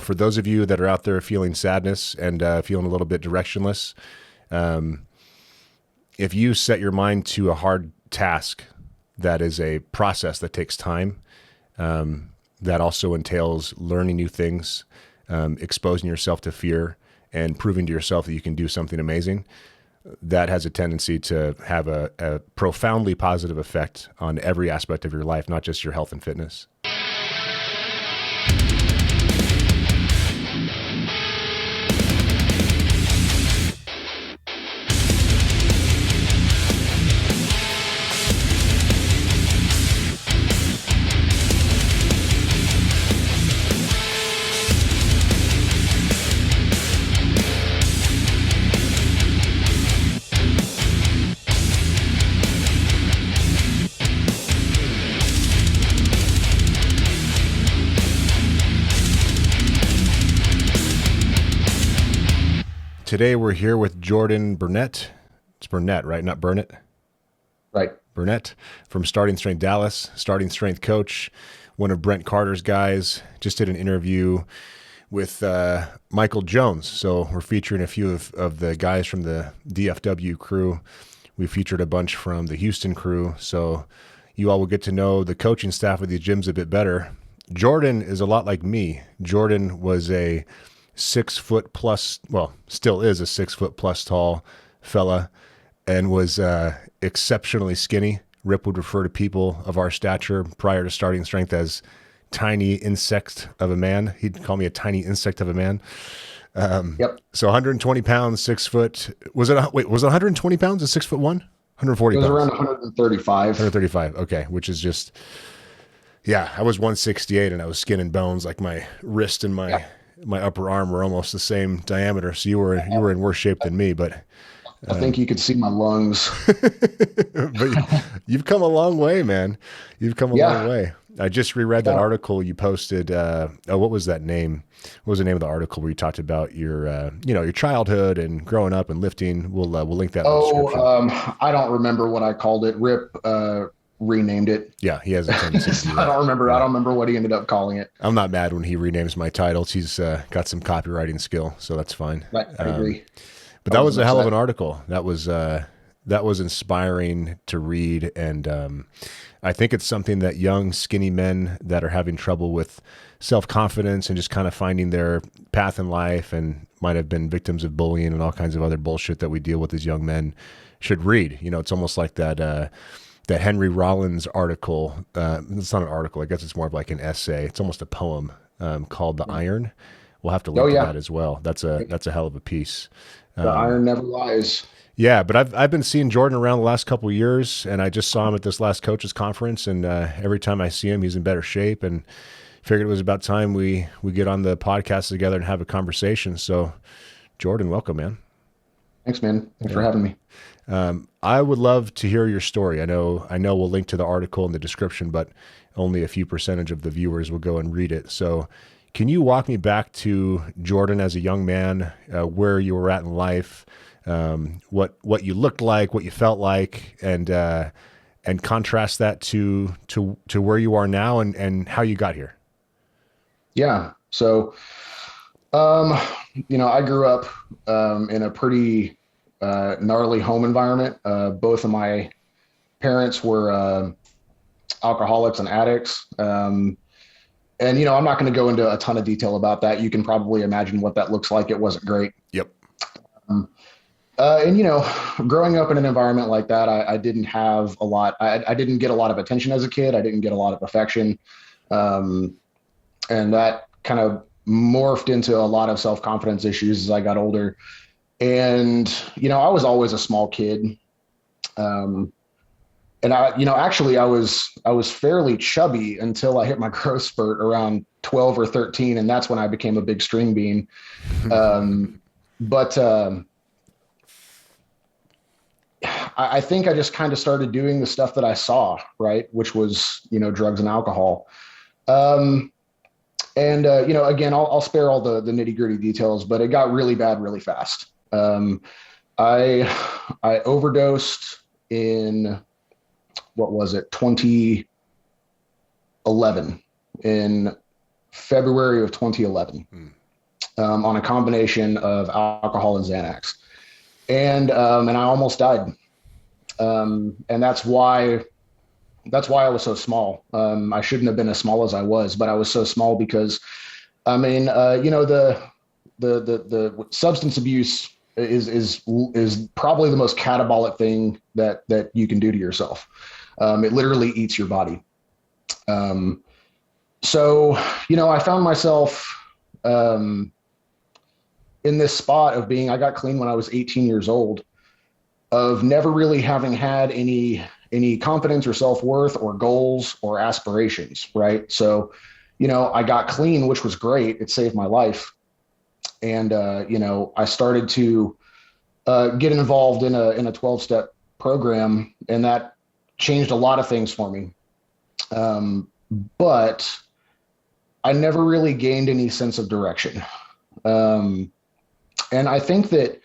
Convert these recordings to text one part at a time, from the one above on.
For those of you that are out there feeling sadness and feeling a little bit directionless, if you set your mind to a hard task, that is a process that takes time, that also entails learning new things, exposing yourself to fear, and proving to yourself that you can do something amazing. That has a tendency to have a profoundly positive effect on every aspect of your life, not just your health and fitness. Today we're here with Jordan Burnett. It's Burnett, right? Not Burnett? Right. Burnett from Starting Strength Dallas, Starting Strength coach, one of Brent Carter's guys. Just did an interview with Michael Jones. So we're featuring a few of the guys from the DFW crew. We featured a bunch from the Houston crew. So you all will get to know the coaching staff of these gyms a bit better. Jordan is a lot like me. Jordan was a 6 foot plus, well, still is a 6 foot plus tall fella, and was exceptionally skinny. Rip would refer to people of our stature prior to Starting Strength as tiny insect of a man. He'd call me a tiny insect of a man. Yep. So 120 pounds, 6 foot. Was it 120 pounds at 6'1"? 140 It was pounds. around 135. 135. Okay. Which is just, yeah, I was 168 and I was skin and bones. Like my wrist and my upper arm were almost the same diameter. So you were in worse shape than me, but I think you could see my lungs. but you've come a long way, man. You've come a long way. I just reread that article you posted. What was that name? What was the name of the article where you talked about your, your childhood and growing up and lifting? We'll link that in the description. I don't remember what I called it. Rip renamed it. Yeah, he has a tendency to do that. I don't remember. I don't remember what he ended up calling it. I'm not mad when he renames my titles. He's got some copywriting skill, so that's fine. I agree. But that was a hell of an article. That was inspiring to read, and I think it's something that young, skinny men that are having trouble with self-confidence and just kind of finding their path in life and might have been victims of bullying and all kinds of other bullshit that we deal with as young men should read. It's almost like that Henry Rollins article. It's not an article. I guess it's more of like an essay. It's almost a poem called "The Iron." We'll have to link to that as well. That's a hell of a piece. The iron never lies. Yeah, but I've been seeing Jordan around the last couple of years, and I just saw him at this last coaches conference, and every time I see him, he's in better shape, and figured it was about time we get on the podcast together and have a conversation. So, Jordan, welcome, man. Thanks, man. Thanks for having me. I would love to hear your story. I know we'll link to the article in the description, but only a few percentage of the viewers will go and read it. So can you walk me back to Jordan as a young man, where you were at in life, what you looked like, what you felt like, and contrast that to where you are now and how you got here? Yeah. So, I grew up in a pretty gnarly home environment. Both of my parents were alcoholics and addicts. And I'm not going to go into a ton of detail about that. You can probably imagine what that looks like. It wasn't great. Yep. Growing up in an environment like that, I didn't have a lot. I didn't get a lot of attention as a kid. I didn't get a lot of affection. And that kind of morphed into a lot of self-confidence issues as I got older. And, I was always a small kid. And actually I was fairly chubby until I hit my growth spurt around 12 or 13. And that's when I became a big string bean. But I think I just kind of started doing the stuff that I saw, right, which was, drugs and alcohol. Again, I'll spare all the nitty gritty details, but it got really bad really fast. I overdosed in, what was it, 2011 in February of 2011 on a combination of alcohol and Xanax. And I almost died. And that's why I was so small. I shouldn't have been as small as I was, but I was so small because, I mean, the substance abuse is probably the most catabolic thing that you can do to yourself. It literally eats your body. So, I found myself in this spot of I got clean when I was 18 years old, of never really having had any confidence or self-worth or goals or aspirations, right? So, I got clean, which was great. It saved my life. And, I started to get involved in a 12-step program, and that changed a lot of things for me. But I never really gained any sense of direction. And I think that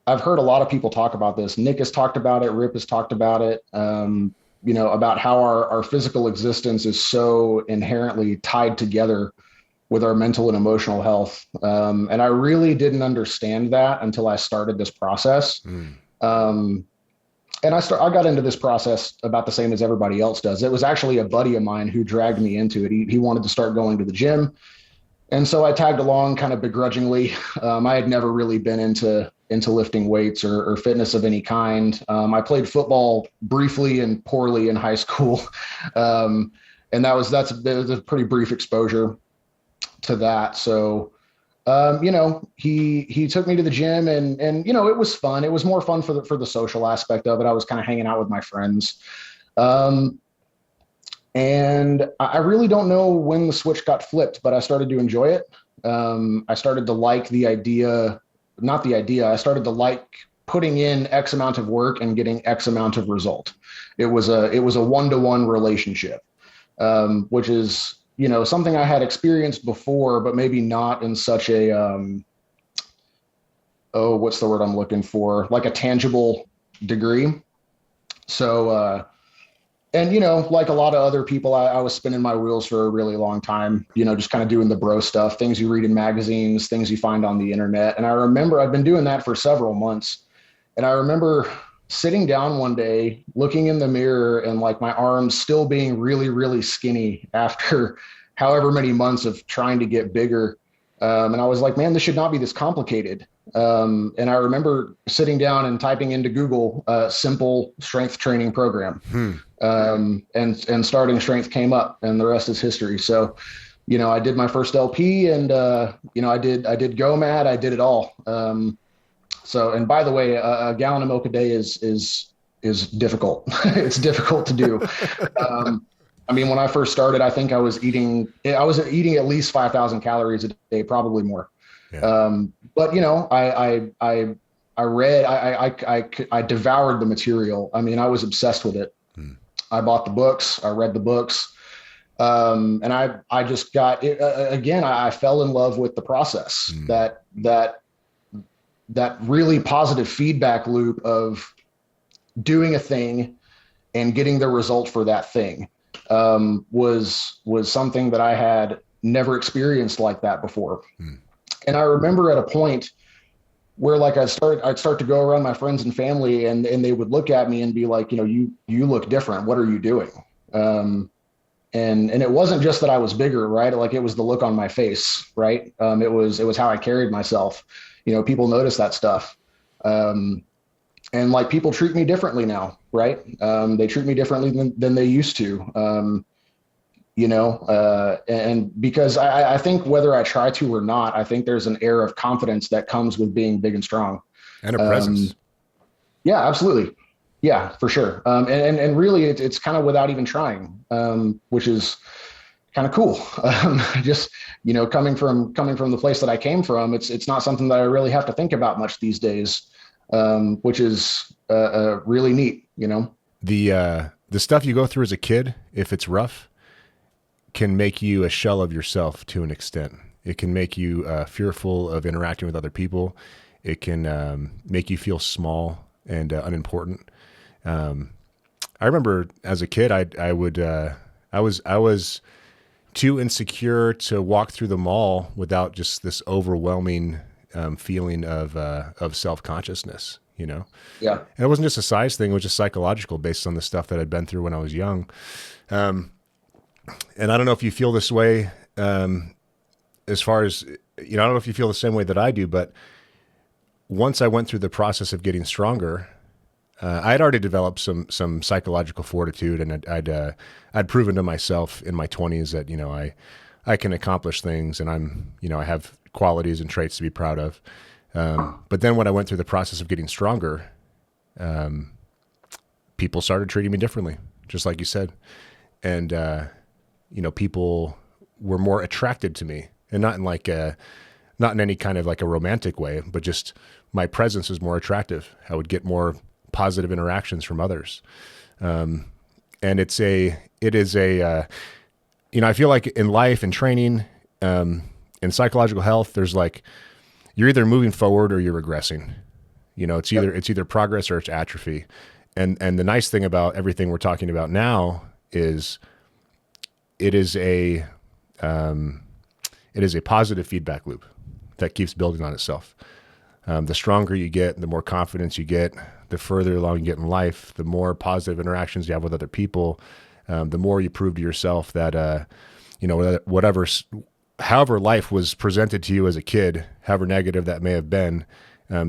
I've heard a lot of people talk about this. Nick has talked about it. Rip has talked about it, about how our physical existence is so inherently tied together with our mental and emotional health. And I really didn't understand that until I started this process. And I got into this process about the same as everybody else does. It was actually a buddy of mine who dragged me into it. He wanted to start going to the gym. And so I tagged along kind of begrudgingly. I had never really been into lifting weights or fitness of any kind. I played football briefly and poorly in high school. And that's a pretty brief exposure to that. So, he took me to the gym and, it was fun. It was more fun for the social aspect of it. I was kind of hanging out with my friends. And I really don't know when the switch got flipped, but I started to enjoy it. I started to like I started to like putting in X amount of work and getting X amount of result. It was a one-to-one relationship, which is, something I had experienced before, but maybe not in such a, what's the word I'm looking for? Like a tangible degree. So, and, like a lot of other people, I was spinning my wheels for a really long time, just kind of doing the bro stuff, things you read in magazines, things you find on the internet. And I remember I've been doing that for several months. And I remember sitting down one day, looking in the mirror and like my arms still being really, really skinny after however many months of trying to get bigger. And I was like, man, this should not be this complicated. And I remember sitting down and typing into Google, simple strength training program. And starting strength came up, and the rest is history. So, I did my first LP and, I did GoMad, I did it all. So, and by the way, a gallon of milk a day is difficult. It's difficult to do. I mean, when I first started, I think I was eating at least 5,000 calories a day, probably more. Yeah. But I read, I devoured the material. I mean, I was obsessed with it. I bought the books, I read the books. And I just got it, again, I fell in love with the process, that really positive feedback loop of doing a thing and getting the result for that thing, was something that I had never experienced like that before. And I remember at a point where like I'd start to go around my friends and family and they would look at me and be like, you look different. What are you doing? And it wasn't just that I was bigger, right? Like it was the look on my face, right? It was how I carried myself. People notice that stuff. And like people treat me differently now, right? They treat me differently than they used to. And because I think whether I try to or not, I think there's an air of confidence that comes with being big and strong. And a presence. Yeah, absolutely. Yeah, for sure. And really it's kind of without even trying, which is kind of cool. Just, coming from the place that I came from, it's not something that I really have to think about much these days, which is really neat, The stuff you go through as a kid, if it's rough, can make you a shell of yourself to an extent. It can make you fearful of interacting with other people. It can make you feel small and unimportant. I remember as a kid, I was too insecure to walk through the mall without just this overwhelming feeling of self-consciousness, you know? Yeah. And it wasn't just a size thing, it was just psychological based on the stuff that I'd been through when I was young. And I don't know if you feel this way, as far as, you know, I don't know if you feel the same way that I do, but once I went through the process of getting stronger, I had already developed some psychological fortitude, and I'd proven to myself in my 20s that, you know, I can accomplish things, and I have qualities and traits to be proud of. But then when I went through the process of getting stronger, people started treating me differently, just like you said. And, people were more attracted to me, and not in any kind of like a romantic way, but just my presence was more attractive. I would get more positive interactions from others. And I feel like in life and training, in psychological health, there's like, you're either moving forward or you're regressing. You know, it's either progress or it's atrophy. And the nice thing about everything we're talking about now is it is a positive feedback loop that keeps building on itself. The stronger you get, the more confidence you get, the further along you get in life, the more positive interactions you have with other people, the more you prove to yourself that, however life was presented to you as a kid, however negative that may have been,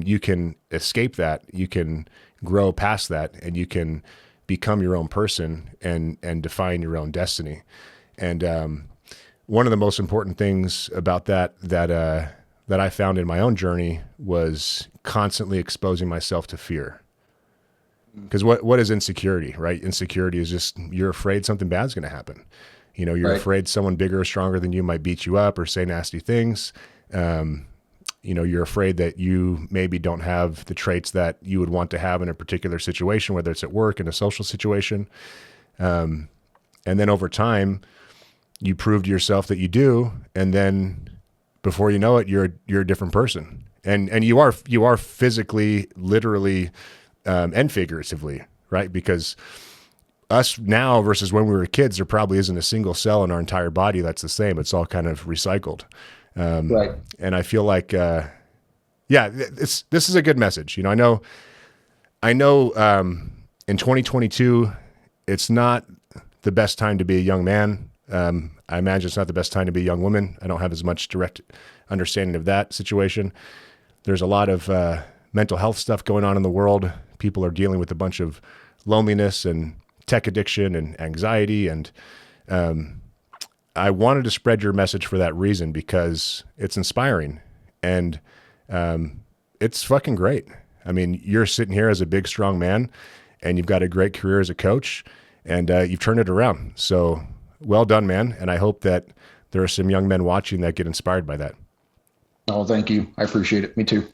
you can escape that, you can grow past that, and you can become your own person and define your own destiny. And one of the most important things about that I found in my own journey was constantly exposing myself to fear. Because what is insecurity, right? Insecurity is just, you're afraid something bad's going to happen. You know, you're afraid someone bigger or stronger than you might beat you up or say nasty things. You're afraid that you maybe don't have the traits that you would want to have in a particular situation, whether it's at work, in a social situation. And then over time, you prove to yourself that you do. And then before you know it, you're a different person. And you are physically, literally, and figuratively, right? Because us now versus when we were kids, there probably isn't a single cell in our entire body that's the same. It's all kind of recycled. Right. And I feel like, this is a good message. You know, I know, in 2022, it's not the best time to be a young man. I imagine it's not the best time to be a young woman. I don't have as much direct understanding of that situation. There's a lot of mental health stuff going on in the world. People are dealing with a bunch of loneliness and tech addiction and anxiety. And I wanted to spread your message for that reason, because it's inspiring and it's fucking great. I mean, you're sitting here as a big, strong man, and you've got a great career as a coach, and you've turned it around. So well done, man. And I hope that there are some young men watching that get inspired by that. Oh, thank you. I appreciate it. Me too.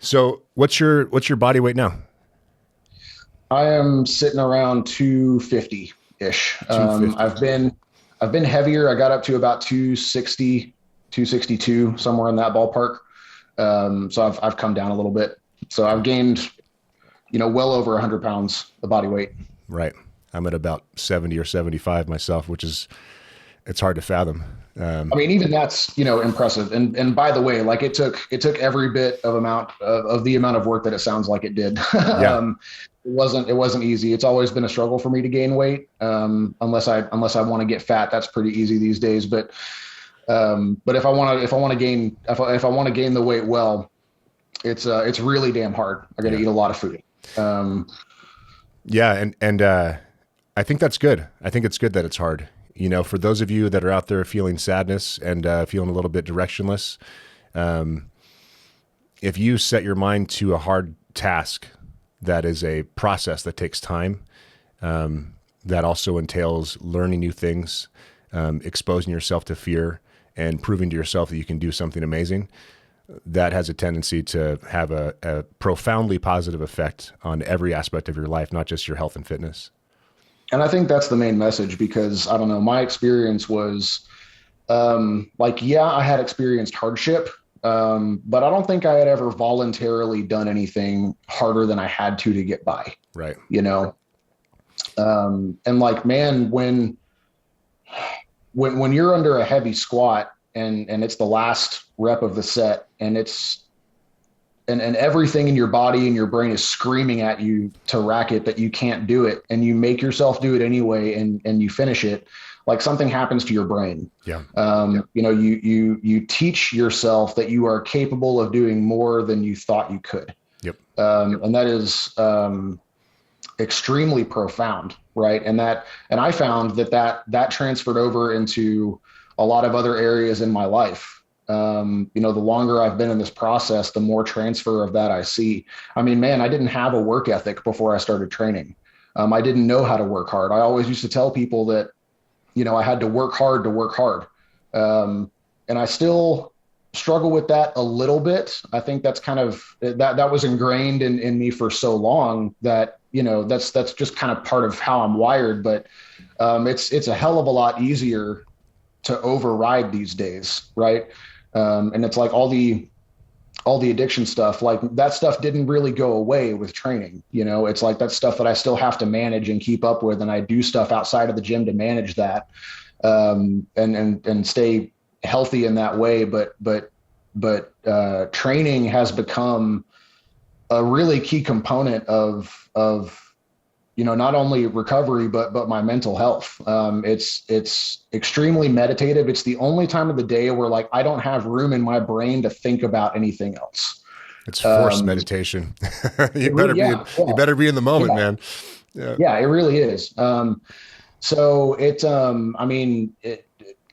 So what's your body weight now? I am sitting around 250 ish. I've been heavier. I got up to about 260, 262, somewhere in that ballpark. So I've come down a little bit. So I've gained, well over 100 pounds of body weight. Right. I'm at about 70 or 75 myself, it's hard to fathom. I mean, even that's, impressive. And by the way, like it took every bit of the amount of work that it sounds like it did. Yeah. It wasn't easy. It's always been a struggle for me to gain weight. Unless I want to get fat, that's pretty easy these days. But if I want to gain the weight, well, it's really damn hard. I got to eat a lot of food. And I think that's good. I think it's good that it's hard. For those of you that are out there feeling sadness and feeling a little bit directionless, if you set your mind to a hard task, that is a process that takes time, that also entails learning new things, exposing yourself to fear, and proving to yourself that you can do something amazing, that has a tendency to have a profoundly positive effect on every aspect of your life, not just your health and fitness. And I think that's the main message, because I don't know, my experience was I had experienced hardship, but I don't think I had ever voluntarily done anything harder than I had to get by. Right. And like, man, when when you're under a heavy squat and it's the last rep of the set, and and everything in your body and your brain is screaming at you to rack it that you can't do it, and you make yourself do it anyway, and you finish it, like something happens to your brain. Yeah. You know, you teach yourself that you are capable of doing more than you thought you could. Yep. And that is extremely profound, right? And I found that transferred over into a lot of other areas in my life. You know, the longer I've been in this process, the more transfer of that I see. I mean, man, I didn't have a work ethic before I started training. I didn't know how to work hard. I always used to tell people that, you know, I had to work hard to work hard. And I still struggle with that a little bit. I think that's kind of, that was ingrained in me for so long that, you know, that's just kind of part of how I'm wired. But it's a hell of a lot easier to override these days, right? And it's like all the addiction stuff, like that stuff didn't really go away with training. You know, it's like that's stuff that I still have to manage and keep up with. And I do stuff outside of the gym to manage that, and stay healthy in that way. But training has become a really key component of, you know, not only recovery, but my mental health. It's extremely meditative. It's the only time of the day where like, I don't have room in my brain to think about anything else. It's forced meditation. You better be in the moment, man. Yeah, it really is. So I mean,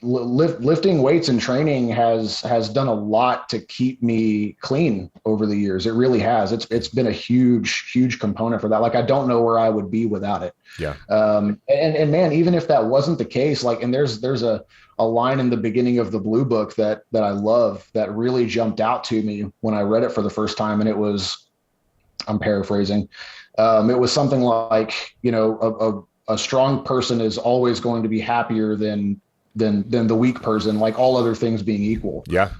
lifting weights and training has done a lot to keep me clean over the years. It really has. It's been a huge component for that. Like, I don't know where I would be without it. Yeah. And man, even if that wasn't the case, like, and there's a line in the beginning of the Blue Book that I love that really jumped out to me when I read it for the first time. And it was, I'm paraphrasing. It was something like, you know, a strong person is always going to be happier than the weak person, like all other things being equal. Yeah.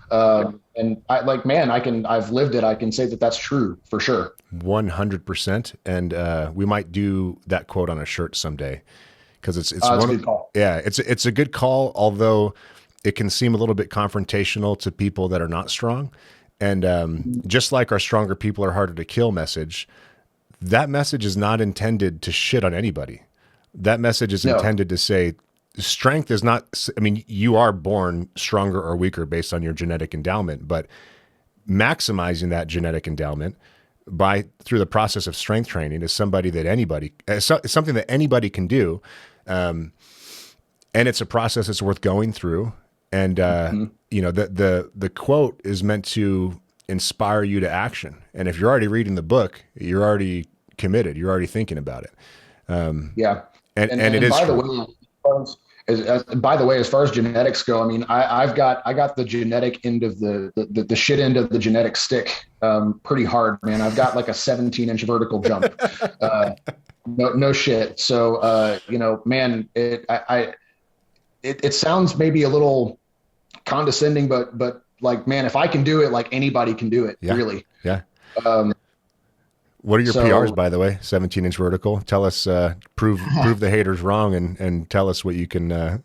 And I like, man, I've lived it. I can say that that's true for sure. 100%. And we might do that quote on a shirt someday, because it's a good call. Yeah, it's a good call, although it can seem a little bit confrontational to people that are not strong. And just like our stronger people are harder to kill message, that message is not intended to shit on anybody. That message is intended to say, strength is not, I mean, you are born stronger or weaker based on your genetic endowment, but maximizing that genetic endowment through the process of strength training is something that anybody can do. And it's a process that's worth going through. And, you know, the quote is meant to inspire you to action. And if you're already reading the book, you're already committed. You're already thinking about it. Yeah. And it is. By the way, as far as genetics go, I mean, I got the genetic end of the shit end of the genetic stick pretty hard, man. I've got like a 17-inch vertical jump. No shit. So you know, man, it sounds maybe a little condescending, but like, man, if I can do it, like anybody can do it. Yeah. Really. Yeah. What are your PRs, by the way? 17-inch vertical. Tell us, prove the haters wrong, and tell us what you can do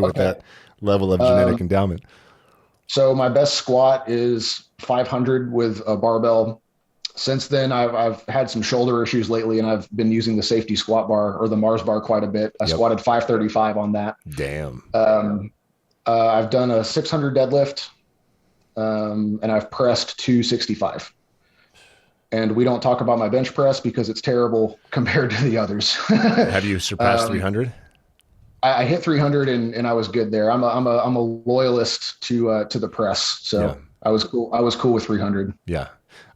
with that level of genetic endowment. So my best squat is 500 with a barbell. Since then, I've had some shoulder issues lately, and I've been using the safety squat bar or the Mars bar quite a bit. I squatted 535 on that. Damn. I've done a 600 deadlift, and I've pressed 265. And we don't talk about my bench press because it's terrible compared to the others. Have you surpassed 300? I hit 300 and I was good there. I'm a loyalist to the press. So yeah. I was cool with 300. Yeah.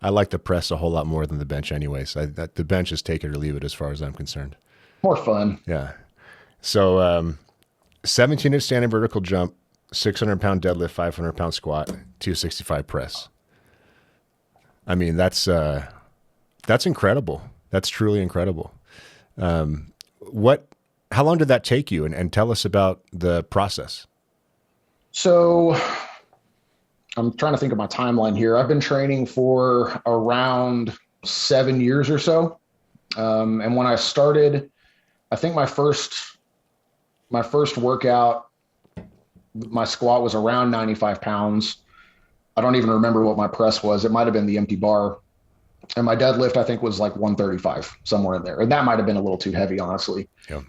I like the press a whole lot more than the bench anyways. The bench is take it or leave it as far as I'm concerned. More fun. Yeah. So 17-inch standing vertical jump, 600-pound deadlift, 500-pound squat, 265 press. I mean, that's incredible. That's truly incredible. How long did that take you? And tell us about the process. So I'm trying to think of my timeline here. I've been training for around 7 years or so. And when I started, I think my first my first workout, my squat was around 95 pounds. I don't even remember what my press was. It might have been the empty bar. And my deadlift, I think, was like 135, somewhere in there. And that might have been a little too heavy, honestly. Yeah.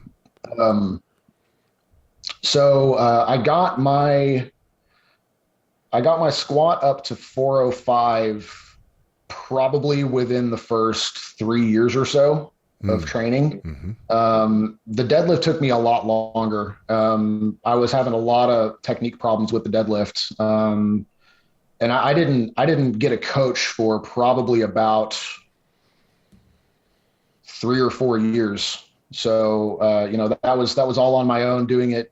So I got my squat up to 405 probably within the first 3 years or so of training. The deadlift took me a lot longer. I was having a lot of technique problems with the deadlift. And I didn't get a coach for probably about 3 or 4 years. So, that was all on my own, doing it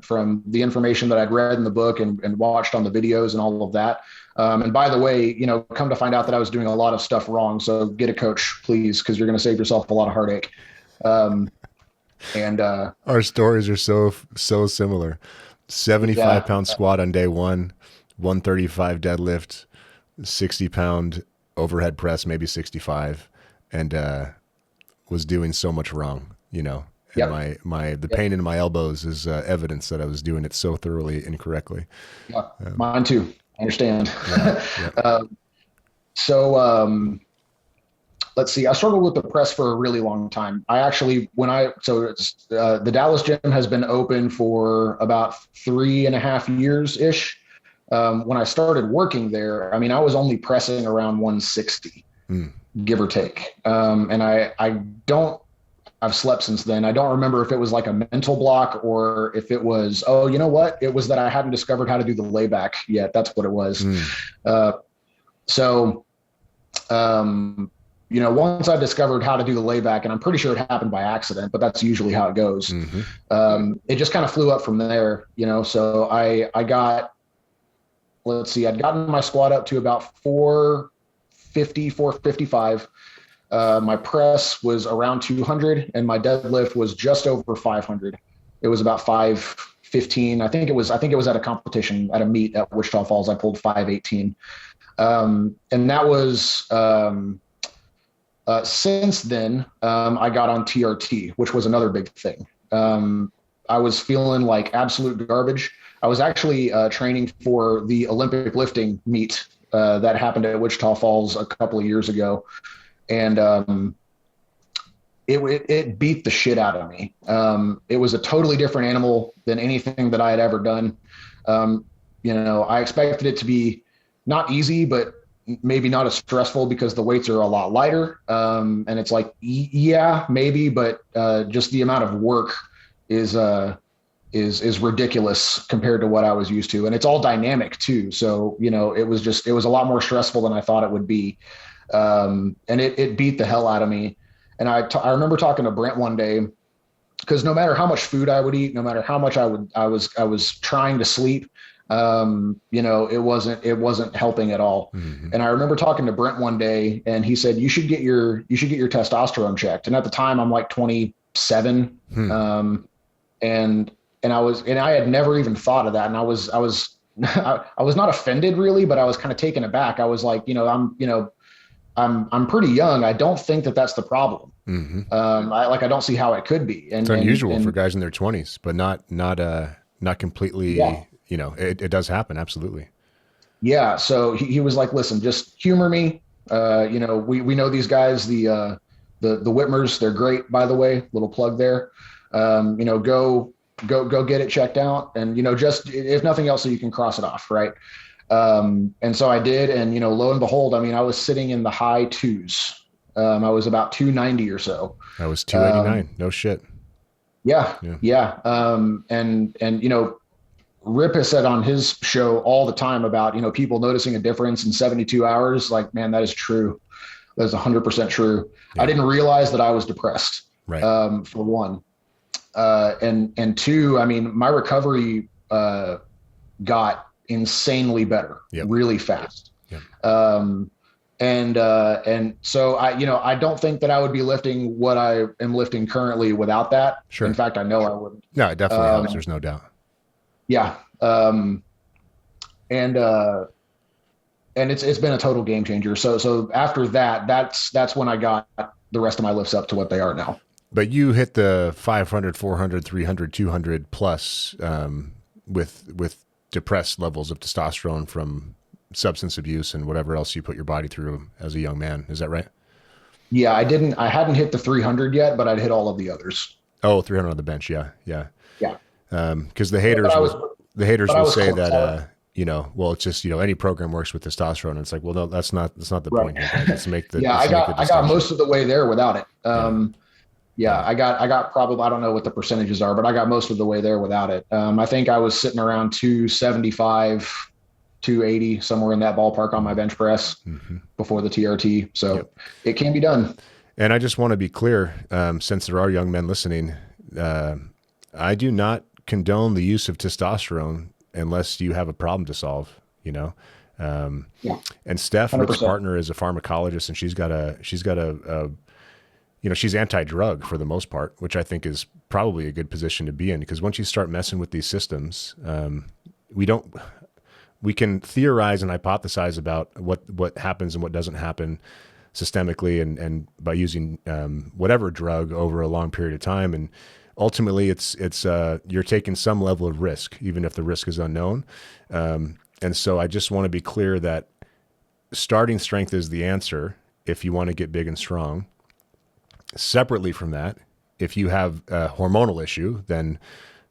from the information that I'd read in the book and watched on the videos and all of that. And by the way, come to find out that I was doing a lot of stuff wrong. So get a coach, please, because you're going to save yourself a lot of heartache. Our stories are so similar. 75-pound squat on day one, 135 deadlift, 60-pound overhead press, maybe 65, and was doing so much wrong, And the pain in my elbows is evidence that I was doing it so thoroughly incorrectly. Yeah, mine too. I understand. Let's see. I struggled with the press for a really long time. The Dallas gym has been open for about 3.5 years ish. When I started working there, I was only pressing around 160, give or take. And I've slept since then. I don't remember if it was like a mental block or if it was, it was that I hadn't discovered how to do the layback yet. That's what it was. Once I discovered how to do the layback, and I'm pretty sure it happened by accident, but that's usually how it goes. It just kind of flew up from there, so I got, I'd gotten my squat up to about 450, 455. My press was around 200 and my deadlift was just over 500. It was about 515. I think it was at a competition at a meet at Wichita Falls. I pulled 518. And that was, since then, I got on TRT, which was another big thing. I was feeling like absolute garbage. I was actually training for the Olympic lifting meet that happened at Wichita Falls a couple of years ago. And it beat the shit out of me. It was a totally different animal than anything that I had ever done. I expected it to be not easy, but maybe not as stressful because the weights are a lot lighter. And it's like, yeah, maybe, but just the amount of work is ridiculous compared to what I was used to. And it's all dynamic too. So, it was a lot more stressful than I thought it would be. And it beat the hell out of me. And I remember talking to Brent one day, because no matter how much food I would eat, no matter how much I was trying to sleep, it wasn't helping at all. And I remember talking to Brent one day and he said, you should get your testosterone checked. And at the time I'm like 27. And I had never even thought of that. And I was not offended really, but I was kind of taken aback. I was like, I'm pretty young. I don't think that that's the problem. I don't see how it could be. And it's unusual for guys in their 20s, but not completely, it does happen. Absolutely. Yeah. So he was like, listen, just humor me. We know these guys, the Whitmers, they're great, by the way, little plug there. Go get it checked out. And, just if nothing else, so you can cross it off. Right. And so I did, and, lo and behold, I was sitting in the high twos. I was about 290 or so. I was 289. No shit. Yeah. And Rip has said on his show all the time about, people noticing a difference in 72 hours. Like, man, that is true. That is 100% true. Yeah. I didn't realize that I was depressed. Right. For one. And two, my recovery, got insanely better, really fast. And so I don't think that I would be lifting what I am lifting currently without that. Sure. In fact, I know I wouldn't. No, it definitely helps. There's no doubt. Yeah. And it's been a total game changer. So after that, that's when I got the rest of my lifts up to what they are now. But you hit the 500, 400, 300, 200 plus with depressed levels of testosterone from substance abuse and whatever else you put your body through as a young man. Is that right? Yeah, I hadn't hit the 300 yet, but I'd hit all of the others. Oh, 300 on the bench. Yeah. Yeah. Yeah. Because the But haters I will was say close. that, well, it's just, any program works with testosterone. It's like, well, no, that's not the Right. point here, guys. Let's make the, Yeah, let's make the I got distinction. most of the way there without it. Yeah. Yeah, I got probably, I don't know what the percentages are, but I got most of the way there without it. I think I was sitting around 275, 280, somewhere in that ballpark on my bench press before the TRT. So it can be done. And I just want to be clear, since there are young men listening, I do not condone the use of testosterone unless you have a problem to solve, And Steph, Rick's 100%. partner, is a pharmacologist, and she's got a she's anti-drug for the most part, which I think is probably a good position to be in, because once you start messing with these systems, we can theorize and hypothesize about what happens and what doesn't happen systemically and by using whatever drug over a long period of time. And ultimately it's you're taking some level of risk, even if the risk is unknown. And so I just want to be clear that starting strength is the answer if you want to get big and strong. Separately from that, if you have a hormonal issue, then,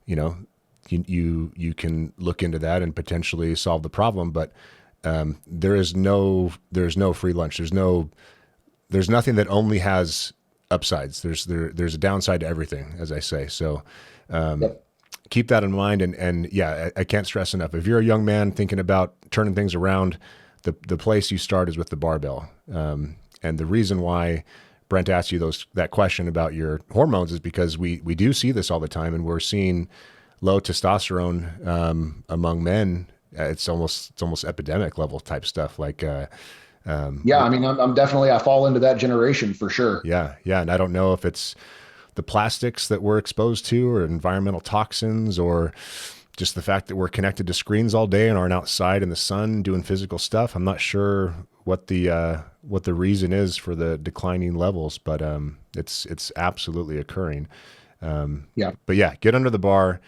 you can look into that and potentially solve the problem. But there's no free lunch. There's nothing that only has upsides. There's a downside to everything, as I say. So keep that in mind. And yeah, I can't stress enough. If you're a young man thinking about turning things around, the place you start is with the barbell. And the reason why Brent asked you that question about your hormones is because we do see this all the time, and we're seeing low testosterone among men. It's almost epidemic level type stuff. Like, Yeah, I mean, I'm definitely, I fall into that generation for sure. yeah, and I don't know if it's the plastics that we're exposed to, or environmental toxins, or just the fact that we're connected to screens all day and aren't outside in the sun doing physical stuff. I'm not sure what the reason is for the declining levels, but it's absolutely occurring. But yeah, get under the bar,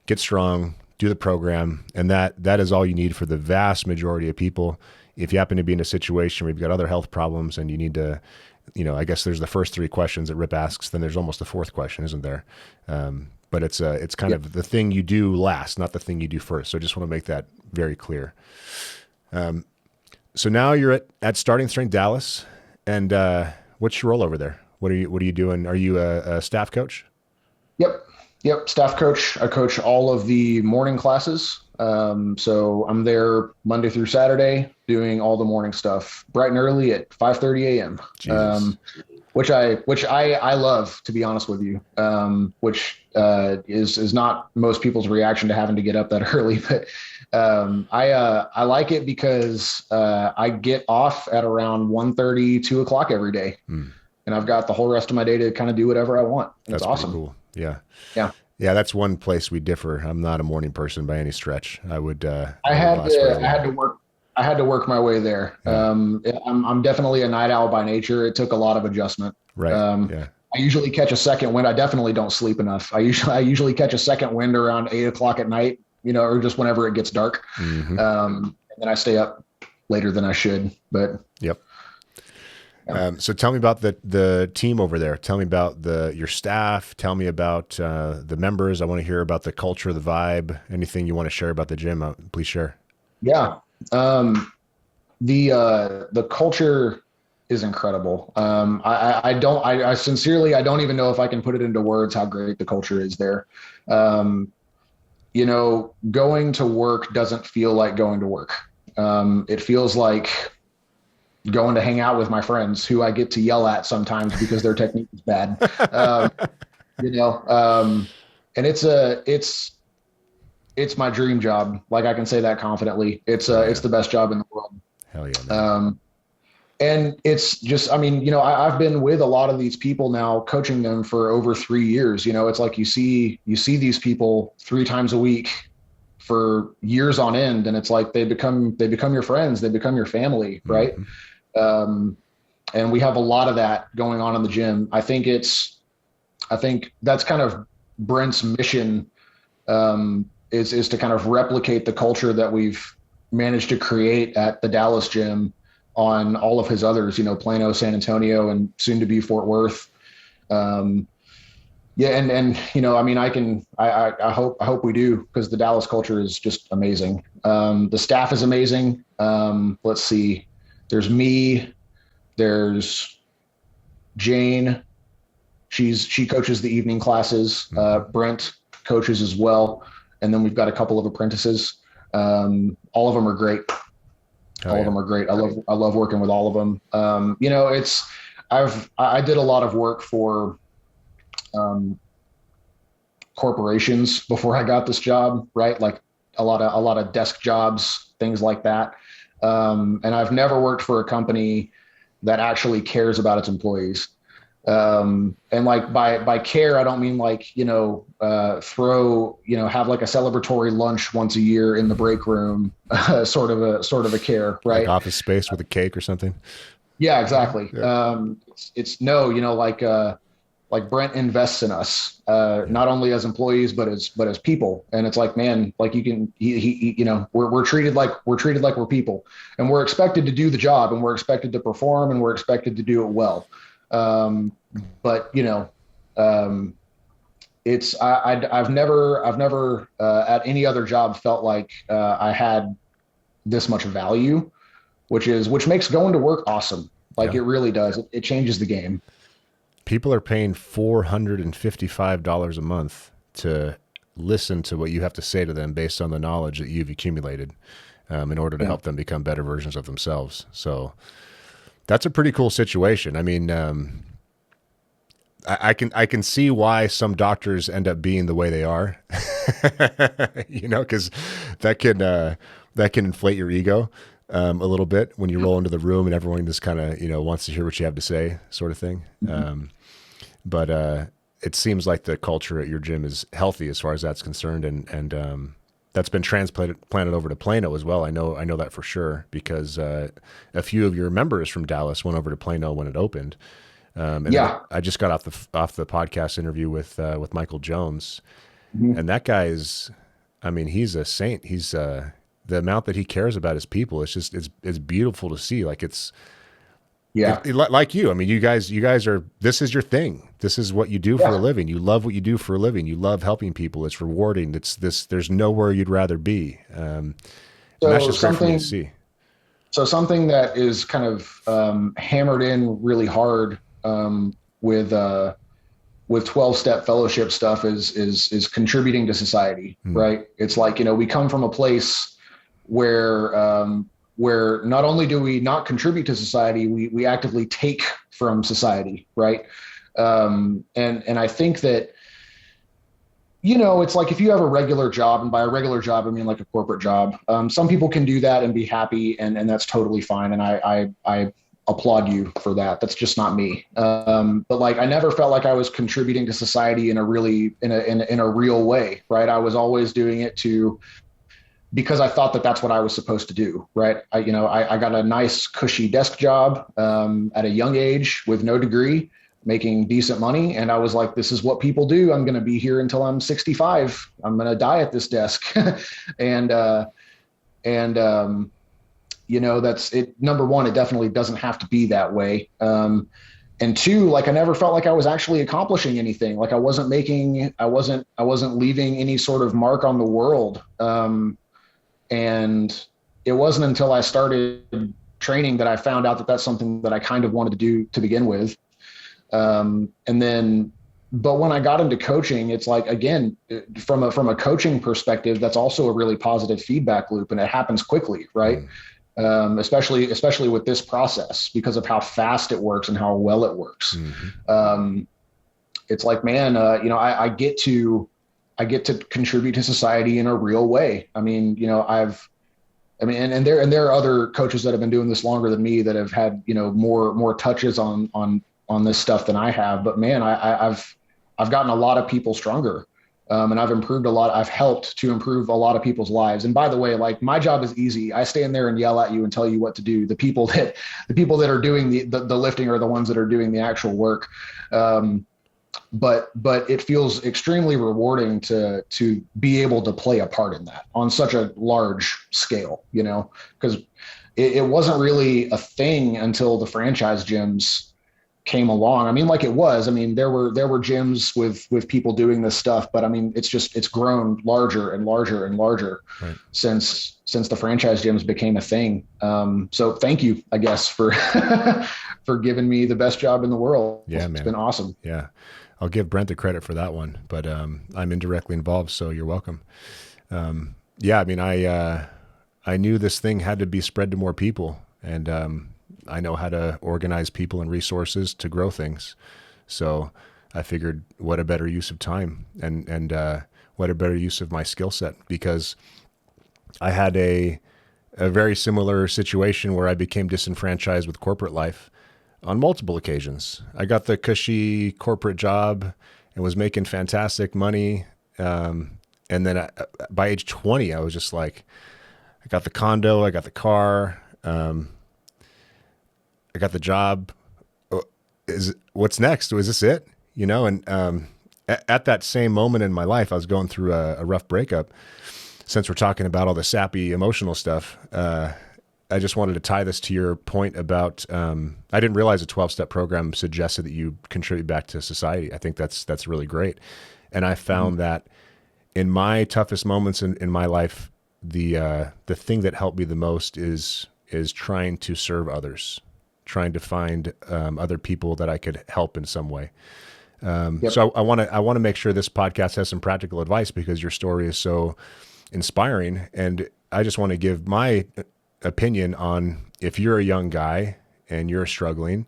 get strong, do the program, and that is all you need for the vast majority of people. If you happen to be in a situation where you've got other health problems and you need to, I guess there's the first three questions that Rip asks, then there's almost a fourth question, isn't there? But it's kind of the thing you do last, not the thing you do first. So I just want to make that very clear. So now you're at Starting Strength Dallas, and what's your role over there? What are you doing? Are you a staff coach? Yep. Staff coach. I coach all of the morning classes. So I'm there Monday through Saturday doing all the morning stuff bright and early at 5:30 a.m. Which I love, to be honest with you. Which is not most people's reaction to having to get up that early, but I like it because I get off at around 1:30, 2 o'clock every day. And I've got the whole rest of my day to kind of do whatever I want. It's awesome. Cool. Yeah. Yeah. That's one place we differ. I'm not a morning person by any stretch. I had to work my way there. Yeah. I'm definitely a night owl by nature. It took a lot of adjustment. Right. I usually catch a second wind. I definitely don't sleep enough. I usually catch a second wind around 8 o'clock at night, or just whenever it gets dark. Mm-hmm. And then I stay up later than I should, but yep. So tell me about the team over there. Tell me about your staff. Tell me about the members. I want to hear about the culture, the vibe, anything you want to share about the gym. Please share. Yeah. The culture is incredible. I sincerely, I don't even know if I can put it into words how great the culture is there. Going to work doesn't feel like going to work. It feels like going to hang out with my friends who I get to yell at sometimes because their technique is bad. And it's my dream job. Like, I can say that confidently. It's the best job in the world. Hell yeah. Man. And it's just, I've been with a lot of these people now, coaching them for over 3 years. It's like you see these people 3 times a week for years on end, and it's like they become your friends, they become your family, right? Mm-hmm. And we have a lot of that going on in the gym. I think it's I think that's kind of Brent's mission, is to kind of replicate the culture that we've managed to create at the Dallas gym on all of his others, Plano, San Antonio, and soon to be Fort Worth. Yeah. And, I mean, I hope we do, because the Dallas culture is just amazing. The staff is amazing. Let's see, there's me, there's Jane. She coaches the evening classes. Brent coaches as well. And then we've got a couple of apprentices. All of them are great. All of them are great. I love working with all of them. I did a lot of work for corporations before I got this job, right? Like a lot of desk jobs, things like that. And I've never worked for a company that actually cares about its employees. And like by care, I don't mean like, have like a celebratory lunch once a year in the break room, sort of a care, right? Like Office Space with a cake or something. Yeah, exactly. Yeah. It's no, like Brent invests in us, not only as employees, but as people. And it's like, man, like we're treated like we're people, and we're expected to do the job, and we're expected to perform, and we're expected to do it well. But I've never at any other job felt like I had this much value, which makes going to work awesome. Like It really does. It changes the game. People are paying $455 a month to listen to what you have to say to them based on the knowledge that you've accumulated, in order to help them become better versions of themselves. So that's a pretty cool situation. I mean, I can see why some doctors end up being the way they are, because that can inflate your ego a little bit when you roll into the room and everyone just kind of wants to hear what you have to say, sort of thing. But it seems like the culture at your gym is healthy as far as that's concerned, and that's been planted over to Plano as well. I know that for sure, because a few of your members from Dallas went over to Plano when it opened. And I just got off the podcast interview with Michael Jones, and that guy is, I mean, he's a saint. He's the amount that he cares about his people. It's just it's beautiful to see. Like like you. I mean, you guys are. This is your thing. This is what you do for a living. You love what you do for a living. You love helping people. It's rewarding. It's this. There's nowhere you'd rather be. So that's just great for me to see. So something that is kind of hammered in really hard with 12-step fellowship stuff is contributing to society, right? It's like, we come from a place where not only do we not contribute to society, we actively take from society, right? And I think that, it's like if you have a regular job, and by a regular job I mean like a corporate job, some people can do that and be happy, and that's totally fine, and I applaud you for that. That's just not me. But like, I never felt like I was contributing to society in a real way, right? I was always doing it because I thought that that's what I was supposed to do, right? I got a nice cushy desk job at a young age with no degree, making decent money, and I was like, this is what people do. I'm going to be here until I'm 65. I'm going to die at this desk, that's it. Number one, it definitely doesn't have to be that way. And two, like, I never felt like I was actually accomplishing anything. Like I wasn't leaving any sort of mark on the world. And it wasn't until I started training that I found out that that's something that I kind of wanted to do to begin with. But when I got into coaching, it's like, again, from a coaching perspective, that's also a really positive feedback loop, and it happens quickly, right? Especially with this process, because of how fast it works and how well it works. It's like, man, I get to contribute to society in a real way. I mean, and there are other coaches that have been doing this longer than me that have had, more touches on this stuff than I have. But man, I've gotten a lot of people stronger. And I've improved a lot. I've helped to improve a lot of people's lives. And by the way, like, my job is easy. I stand there and yell at you and tell you what to do. The people that are doing the lifting are the ones that are doing the actual work. but it feels extremely rewarding to be able to play a part in that on such a large scale, you know, because it wasn't really a thing until the franchise gyms came along. I mean, like it was. I mean, there were gyms with people doing this stuff, but I mean, it's grown larger and larger and larger Right. since the franchise gyms became a thing. So thank you, I guess, for for giving me the best job in the world. Yeah, It's man. been awesome. Yeah. I'll give Brent the credit for that one, but I'm indirectly involved, so you're welcome. Yeah, I mean, I knew this thing had to be spread to more people, and I know how to organize people and resources to grow things. So I figured, what a better use of time, and what a better use of my skill set, because I had a very similar situation where I became disenfranchised with corporate life on multiple occasions. I got the cushy corporate job and was making fantastic money. And then by age 20, I was just like, I got the condo, I got the car, I got the job. What's next? Was this it? You know, and at that same moment in my life, I was going through a rough breakup. Since we're talking about all the sappy emotional stuff, I just wanted to tie this to your point about, I didn't realize a 12-step program suggested that you contribute back to society. I think that's really great. And I found that in my toughest moments in my life, the thing that helped me the most is trying to serve others, trying to find other people that I could help in some way. Yep. So I want to make sure this podcast has some practical advice, because your story is so inspiring, and I just want to give my opinion on, if you're a young guy and you're struggling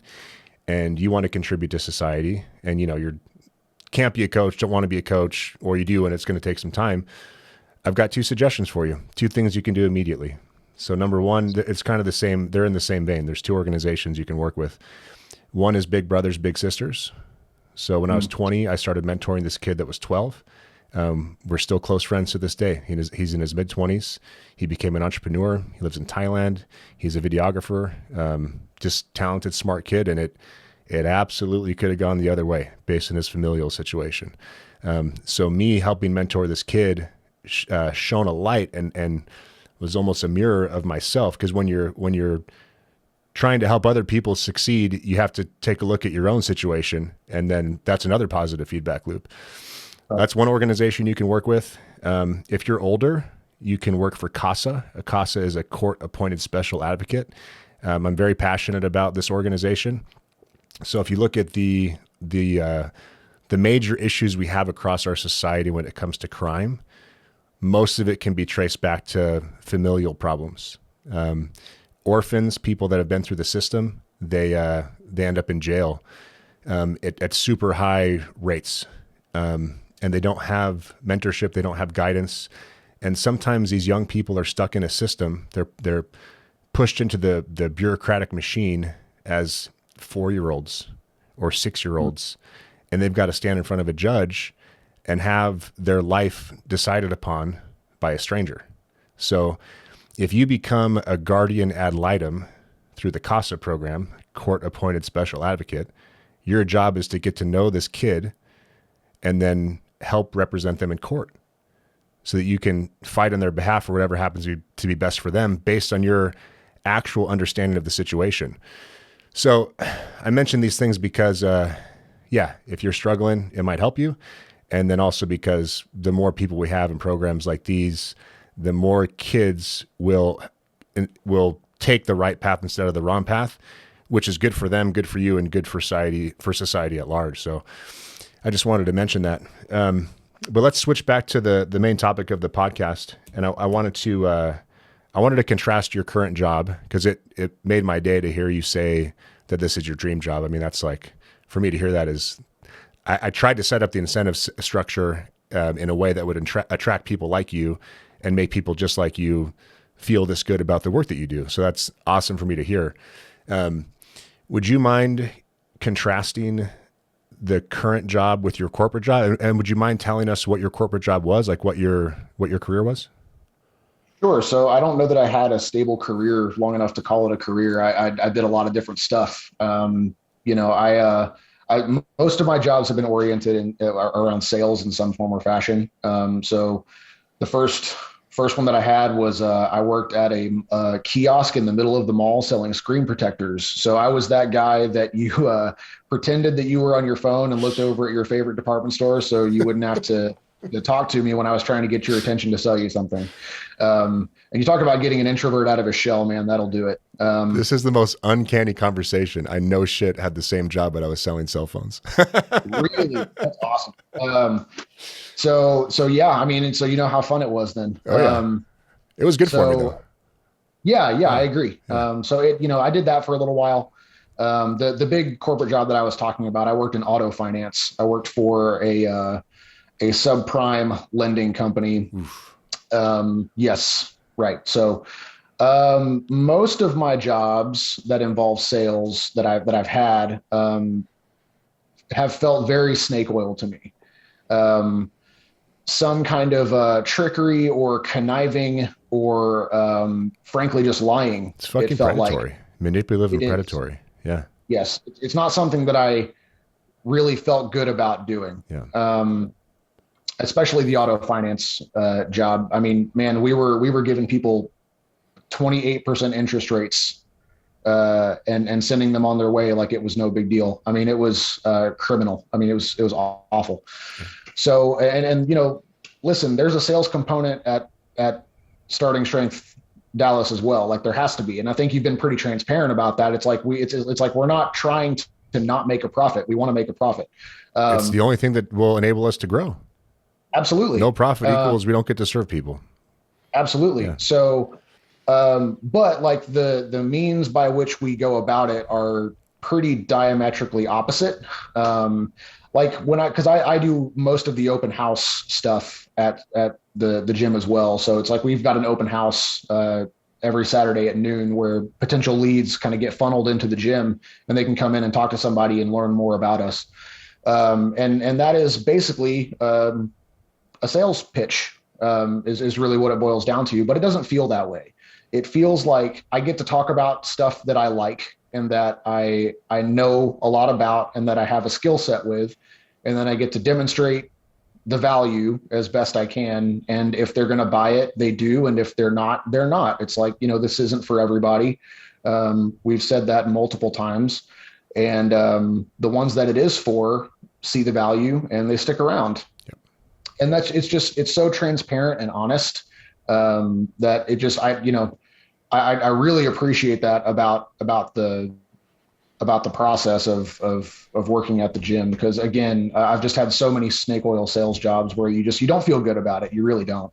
and you want to contribute to society, and you know you can't be a coach, don't want to be a coach, or you do and it's going to take some time, I've got two suggestions for you, two things you can do immediately. So number one, it's kind of the same, they're in the same vein. There's two organizations you can work with. One is Big Brothers Big Sisters. So when I was 20, I started mentoring this kid that was 12. We're still close friends to this day. He's in his mid-20s. He became an entrepreneur. He lives in Thailand. He's a videographer, just talented, smart kid. And it absolutely could have gone the other way based on his familial situation. So me helping mentor this kid shone a light and was almost a mirror of myself. Because when you're trying to help other people succeed, you have to take a look at your own situation. And then that's another positive feedback loop. That's one organization you can work with. If you're older, you can work for CASA. A CASA is a court-appointed special advocate. I'm very passionate about this organization. So if you look at the major issues we have across our society when it comes to crime, most of it can be traced back to familial problems. Orphans, people that have been through the system, they end up in jail at super high rates. And they don't have mentorship, they don't have guidance. And sometimes these young people are stuck in a system. They're pushed into the bureaucratic machine as 4-year-olds or 6-year-olds, and they've got to stand in front of a judge and have their life decided upon by a stranger. So if you become a guardian ad litem through the CASA program, court-appointed special advocate, your job is to get to know this kid and then help represent them in court so that you can fight on their behalf for whatever happens to be best for them based on your actual understanding of the situation. So I mention these things because, if you're struggling, it might help you. And then also because the more people we have in programs like these, the more kids will take the right path instead of the wrong path, which is good for them, good for you, and good for society at large. So I just wanted to mention that. But let's switch back to the main topic of the podcast. And I wanted to contrast your current job, because it made my day to hear you say that this is your dream job. I mean, that's like, for me to hear that is, I tried to set up the incentive structure in a way that would attract people like you and make people just like you feel this good about the work that you do. So that's awesome for me to hear. Would you mind contrasting the current job with your corporate job? And would you mind telling us what your corporate job was, like what your career was? Sure. So I don't know that I had a stable career long enough to call it a career. I did a lot of different stuff. Most of my jobs have been oriented around sales in some form or fashion. So the first one that I had was I worked at a kiosk in the middle of the mall selling screen protectors. So I was that guy that you pretended that you were on your phone and looked over at your favorite department store, so you wouldn't have to talk to me when I was trying to get your attention to sell you something. And you talk about getting an introvert out of his shell, man, that'll do it. This is the most uncanny conversation. I no shit had the same job, but I was selling cell phones. Really, that's awesome. So yeah, I mean, and so you know how fun it was then. Oh yeah, it was good for me though. Yeah, I agree. So I did that for a little while. The big corporate job that I was talking about, I worked in auto finance. I worked for a subprime lending company. Yes, right. So most of my jobs that involve sales that I've had have felt very snake oil to me. Some kind of trickery or conniving or frankly just lying. It's fucking predatory, manipulative and predatory. Yeah. Yes, it's not something that I really felt good about doing. Yeah. Especially the auto finance job. I mean, man, we were giving people 28% interest rates and sending them on their way like it was no big deal. I mean, it was criminal. I mean, it was awful. So and listen, there's a sales component at Starting Strength Dallas as well. Like there has to be, and I think you've been pretty transparent about that. It's like it's like we're not trying to not make a profit. We want to make a profit. It's the only thing that will enable us to grow. Absolutely. No profit equals we don't get to serve people. Absolutely. Yeah. So, but like the means by which we go about it are pretty diametrically opposite. Like because I do most of the open house stuff at the gym as well. So it's like we've got an open house every Saturday at noon where potential leads kind of get funneled into the gym and they can come in and talk to somebody and learn more about us. And that is basically a sales pitch is really what it boils down to, but it doesn't feel that way. It feels like I get to talk about stuff that I like and that I know a lot about and that I have a skill set with, and then I get to demonstrate the value as best I can. And if they're going to buy it, they do. And if they're not, they're not. It's like, this isn't for everybody. We've said that multiple times. And the ones that it is for see the value and they stick around. Yep. And it's so transparent and honest that it just, I really appreciate that about the process of working at the gym, because again, I've just had so many snake oil sales jobs where you don't feel good about it. You really don't.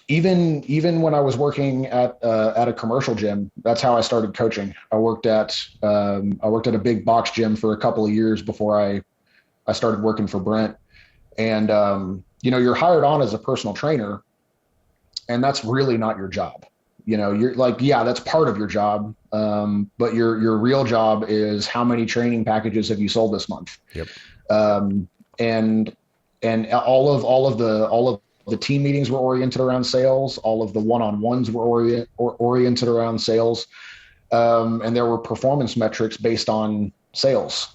Even when I was working at a commercial gym, that's how I started coaching. I worked at a big box gym for a couple of years before I started working for Brent. And you're hired on as a personal trainer, and that's really not your job. You're like, yeah, that's part of your job. But your real job is how many training packages have you sold this month? Yep. And all of the team meetings were oriented around sales. All of the one-on-ones were oriented around sales. And there were performance metrics based on sales.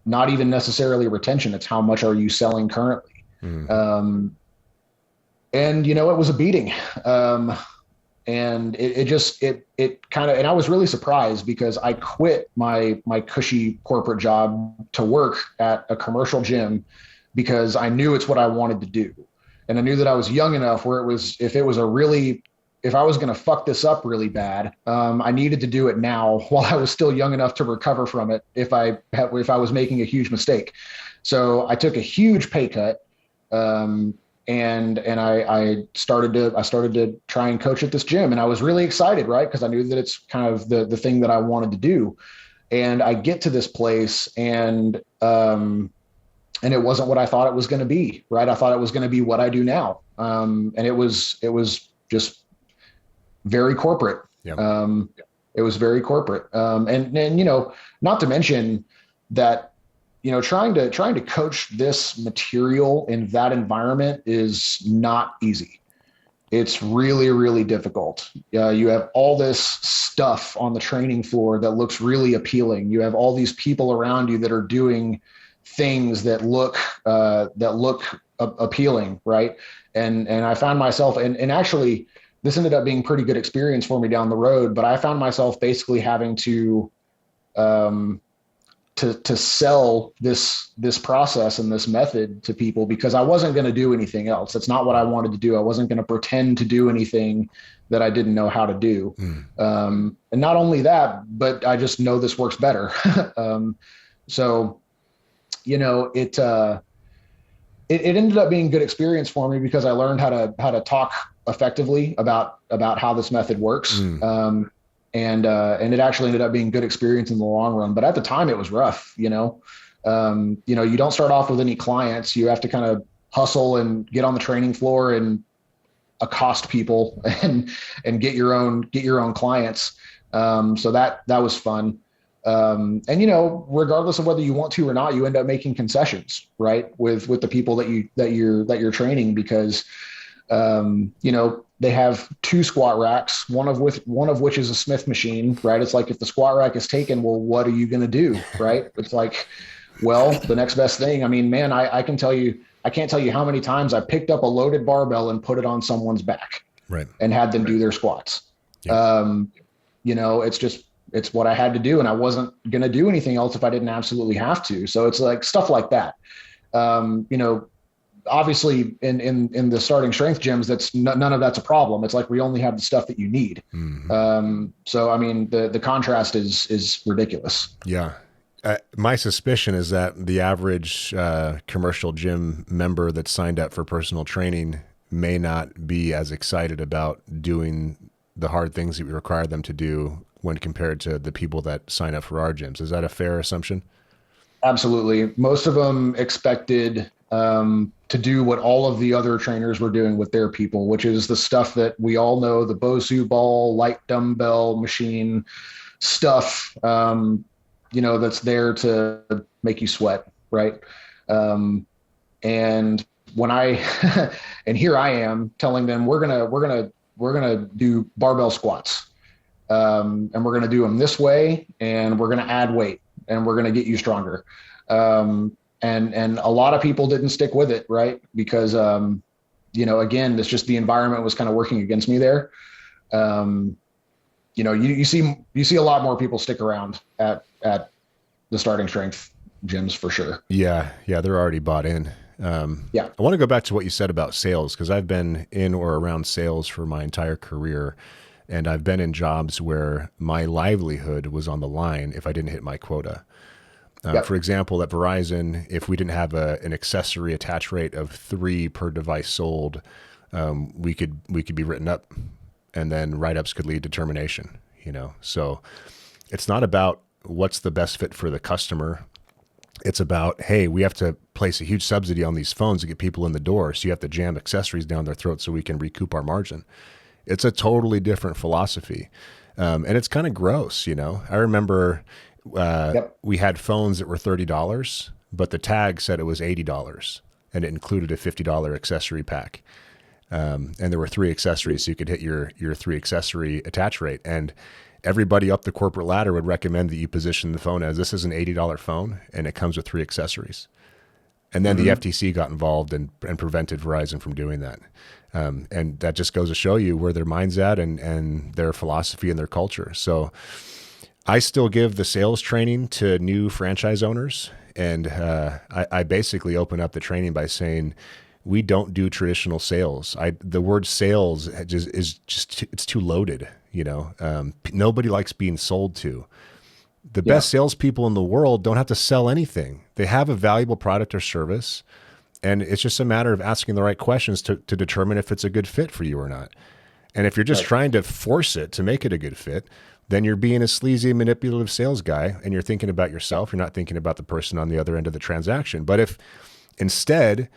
Not even necessarily retention. It's how much are you selling currently? Mm. And it was a beating. And it kind of, and I was really surprised because I quit my cushy corporate job to work at a commercial gym because I knew it's what I wanted to do. And I knew that I was young enough where if I was going to fuck this up really bad, I needed to do it now while I was still young enough to recover from it if I was making a huge mistake. So I took a huge pay cut. And I started to try and coach at this gym, and I was really excited, right? Because I knew that it's kind of the thing that I wanted to do. And I get to this place and it wasn't what I thought it was going to be, right? I thought it was going to be what I do now. And it was just very corporate. Yeah. It was very corporate. And not to mention that, trying to coach this material in that environment is not easy. It's really, really difficult. You have all this stuff on the training floor that looks really appealing. You have all these people around you that are doing things that look appealing, right? And I found myself, and actually, this ended up being a pretty good experience for me down the road. But I found myself basically having um, to sell this process and this method to people because I wasn't going to do anything else. That's not what I wanted to do. I wasn't going to pretend to do anything that I didn't know how to do. And not only that, but I just know this works better. So, it ended up being a good experience for me because I learned how to talk effectively about how this method works. And it actually ended up being a good experience in the long run. But at the time, it was rough. You don't start off with any clients. You have to kind of hustle and get on the training floor and accost people and get your own clients. So that was fun. And regardless of whether you want to or not, you end up making concessions, right, with the people that you're training because they have 2 squat racks, one of which is a Smith machine, right? It's like if the squat rack is taken, well, what are you going to do, right? It's like, well, the next best thing. I mean, man, I can't tell you how many times I picked up a loaded barbell and put it on someone's back, right, and had them do their squats. Yeah. It's what I had to do, and I wasn't going to do anything else if I didn't absolutely have to. So it's like stuff like that. Obviously in the starting strength gyms, none of that's a problem. It's like we only have the stuff that you need. So I mean, the contrast is ridiculous. Yeah. My suspicion is that the average commercial gym member that signed up for personal training may not be as excited about doing the hard things that we require them to do when compared to the people that sign up for our gyms. Is that a fair assumption? Absolutely. Most of them expected to do what all of the other trainers were doing with their people, which is the stuff that we all know, the Bosu ball, light dumbbell machine stuff, that's there to make you sweat. Right. And when and here I am telling them, we're going to do barbell squats. And we're going to do them this way, and we're going to add weight, and we're going to get you stronger. And a lot of people didn't stick with it, right? Because, again, it's just the environment was kind of working against me there. You see a lot more people stick around at the starting strength gyms for sure. Yeah. They're already bought in. Yeah. I want to go back to what you said about sales, because I've been in or around sales for my entire career. And I've been in jobs where my livelihood was on the line if I didn't hit my quota. Yep. For example, at Verizon, if we didn't have an accessory attach rate of 3 per device sold, we could be written up, and then write-ups could lead to termination. So it's not about what's the best fit for the customer. It's about, hey, we have to place a huge subsidy on these phones to get people in the door, so you have to jam accessories down their throat so we can recoup our margin. It's a totally different philosophy. And it's kind of gross, I remember we had phones that were $30, but the tag said it was $80, and it included a $50 accessory pack. And there were 3 accessories, so you could hit your 3 accessory attach rate. And everybody up the corporate ladder would recommend that you position the phone as, this is an $80 phone, and it comes with 3 accessories. And then the FTC got involved and prevented Verizon from doing that. And that just goes to show you where their mind's at and their philosophy and their culture. So I still give the sales training to new franchise owners. And I basically open up the training by saying, we don't do traditional sales. The word sales is it's too loaded. Nobody likes being sold to. The best salespeople in the world don't have to sell anything. They have a valuable product or service, and it's just a matter of asking the right questions to determine if it's a good fit for you or not. And if you're just trying to force it to make it a good fit, then you're being a sleazy, manipulative sales guy, and you're thinking about yourself. You're not thinking about the person on the other end of the transaction. But if instead